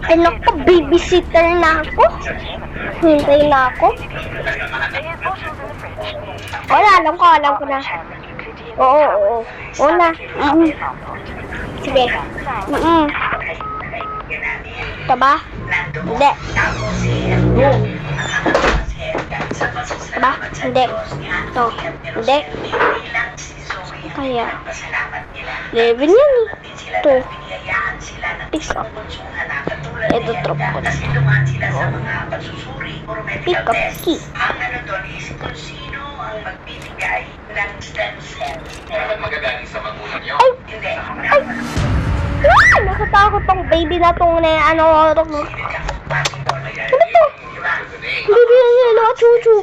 Ay naku, babysitter na ako. Hintay na ako. Wala, alam ko na. Oo. Oo na. Sige. Ito ba? Hindi. Ba? Hindi. Ito. Hindi. Kaya. 11 yan eh. Ito. Pick up. Ito drop ko na. Pick up key. Ang ano doon is kung sino ang magbibigay ng stem cells. Bakit magagaling sa magulang nyo? Ay! Hindi. Ay! Ah! Nakatakot tong baby na tong ano. Ano to? Baby na yelo, chuchu.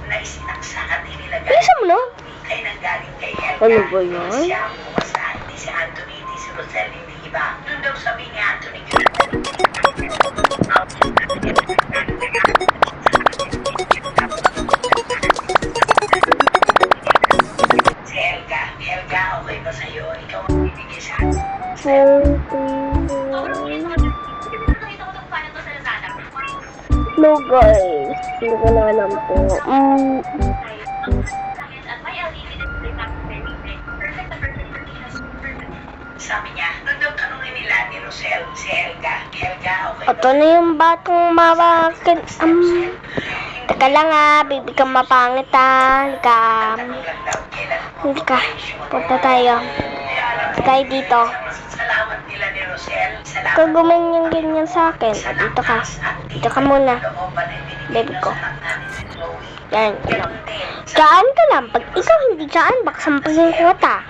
Na isinaksak at inilagay Bilisan mo na. ay nanggaling kay Ano ba yan? Siya ang pumasaan, hindi si Anthony, hindi si Rosel, hindi iba. Doon daw sabi ni Anthony. Si Helga, okay ba sa'yo? Ikaw ang bibigay sa akin. No guys, hindi ko na alam po. Sabi niya, nung daw tanongin nila ni Rosel, si Helga, okay Ito na yung batong mapangit. Teka lang baby ka mapangit Halika. Halika, punta tayo. Tayo dito. Salamat nila ni Rosel. Salamat. Kung gumanyan-ganyan sa akin, dito ka. Dito ka muna. Baby ko. Yan. Dyan ka lang. Pag ikaw hindi dyan, baka sampasin ko ta.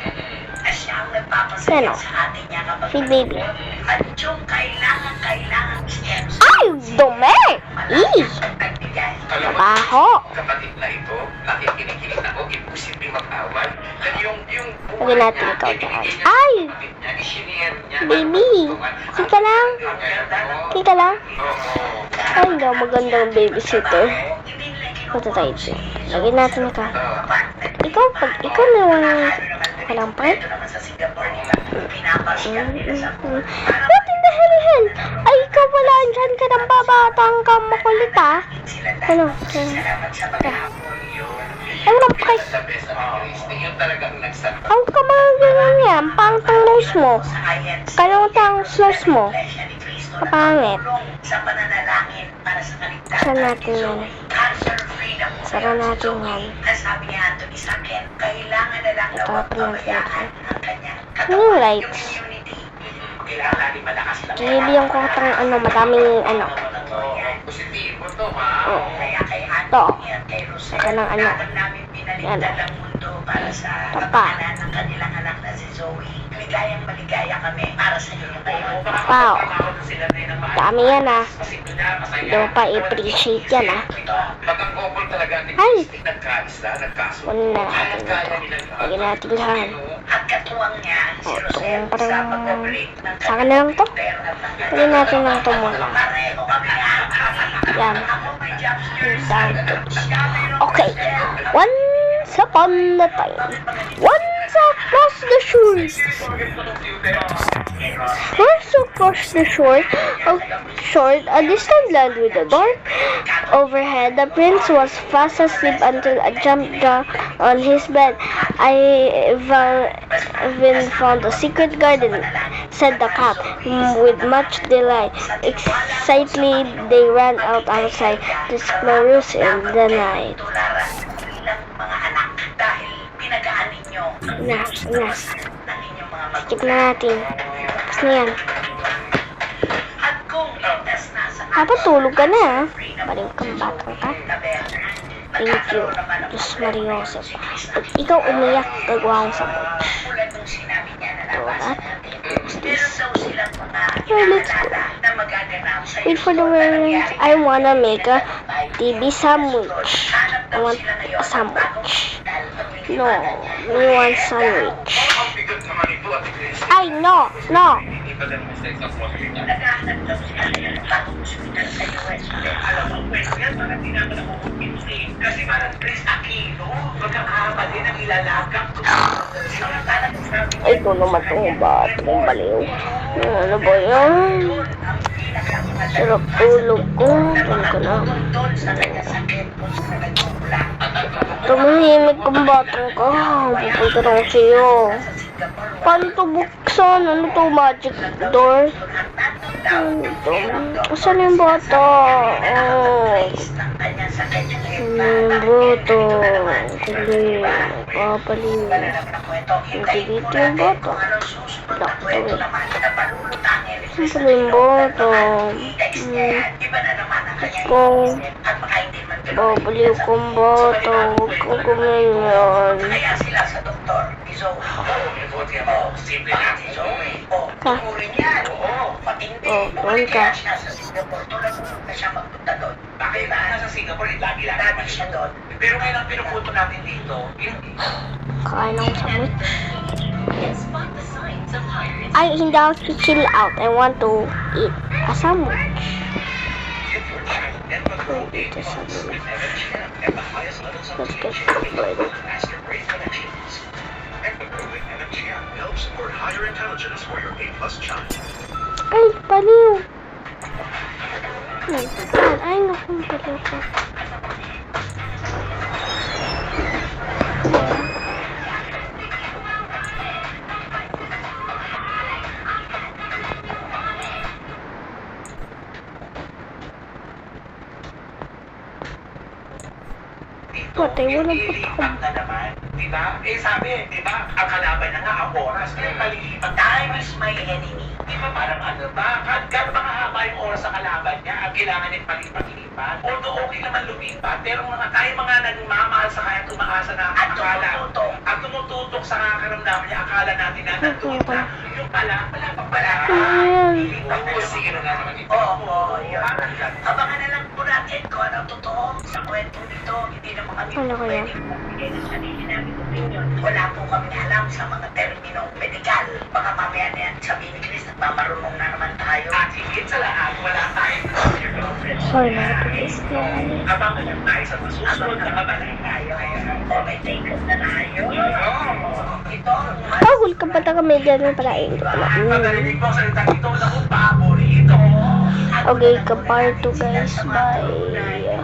Ano? Si baby. At yung kailangan steps. Ay! Dumi! Mabaho! Kapatid na ito, nakikinig ako, imposible mag-away. Lagyan natin ikaw dyan. Ay! Baby! Kika lang. Kika lang. Ay, daw magandang babysitter. Punta tayo dyan. Lagyan natin ka. Ikaw, pag ikaw naman walang part. What in the hell? Ay, ikaw wala. Diyan ka ng babatang ka makulit Ano? Ay, walang pakay. Ang kamagalan yan. Pangtang nose mo. Kalutang nose mo. Kapangit. Saan natin yan? Sara natin yan. Sabi ni Anthony sa akin, kailangan na lang Ito pa lang natin. ang kanyang Ano yung lights? Kilibihan ko itong madaming Positibo to, ha? Ito. Ito ng Yan. Tapa. ng kanilang anak na si Zoe. Maligayang kami para sa iyo kayo. Wow. Dami yan Hindi mo pa i-appreciate yan Ay! Wala na natin ito. Lagyan natin lahat. At katuwang niya, si Rosel, parang sa pagbabalik ng sa akin na lang to. Lagyan natin lang to muna. Yan. Okay. Once upon a time. Once across the shore. Once across the shore, a distant land with a door. Overhead, the prince was fast asleep until a jump down on his bed. I even found a secret garden, said the cat, with much delight. Excitedly, they ran out outside to explore in the night. Skip na natin. Tapos na yan. Dapat tulog ka na Balik kang batang ka. Thank you. Diyos Marioso. Pag ikaw umiyak, gagawa akong sabot. Tulad. Let's go. Wait for the words. I wanna make a TV sandwich. I want a sandwich. No, we want sandwich. Ay, no. Kasi parang Chris Aquino, pagkakabali ng ilalagak ko. Ay, ito naman itong batang baliw. Ano ba yan? Sarap tulog ko. Doon ka na. Doon sa kanya sakit kung sa nagmumula. Tumahimik kang batang ka. Pupunta na ako sa'yo. Paano to buksan? Ano to? Magic door? Ano to? Saan yung bata? Oh. Ano yung bata? Kulit. Papalit. Hindi dito yung bata. Lakto eh. Saan yung bata? Ko. Babaliw kong bata. Huwag kong gumanyan. Kaya sila sa doktor, Izo. Simple lang, Izo. Tuturin yan. Matindi. Doon ka. Kaya siya sa Singapore. Tulad na siya magpunta doon. Bakit ba? Nasa Singapore, lagi naman siya doon. Pero ngayon ang pinupunto natin dito, Kain ako sa meat. Ay, hindi ako chill out. I want to eat a sandwich. Eat a sandwich. Let's get started. Help support higher intelligence for your A+ child. Ay, baliw! Ay, naku, baliw ko. Patay, wala pa na naman, di ba? Eh sabi, di ba, ang kalaban na nga ang oras, kaya palilipat. Time is my enemy. Di ba parang ano ba, gano'n ba kahaba yung oras sa kalaban niya, ang kailangan niya palipat-lipat? Although okay naman lumipat, pero tayo mga nagmamahal sa kaya tumaasa na akala. At tumututok sa kakaramdaman niya, akala natin na nandun na. Yung pala, wala pa pala. Sige na naman ito. Oo, yun. Abangan na lang po natin kung anong totoo sa kwento nito. Hindi naman kami Ano kaya? pwedeng magbigay ng sarili namin opinion. Wala po kami alam sa mga terminong medikal. Baka mamaya na yan sabihin ni Chris, nagmamarunong na naman tayo. At higit sa lahat, wala tayong Sorry, nakatapos na. abangan lang tayo sa masusunod na kabalan tayo. O may take off na tayo. Ito ang Pahul ka pa taga media na pala. Hindi pala. Pagkarinig mo ang salita ito na kung paborito. Okay, kapar to guys. Bye.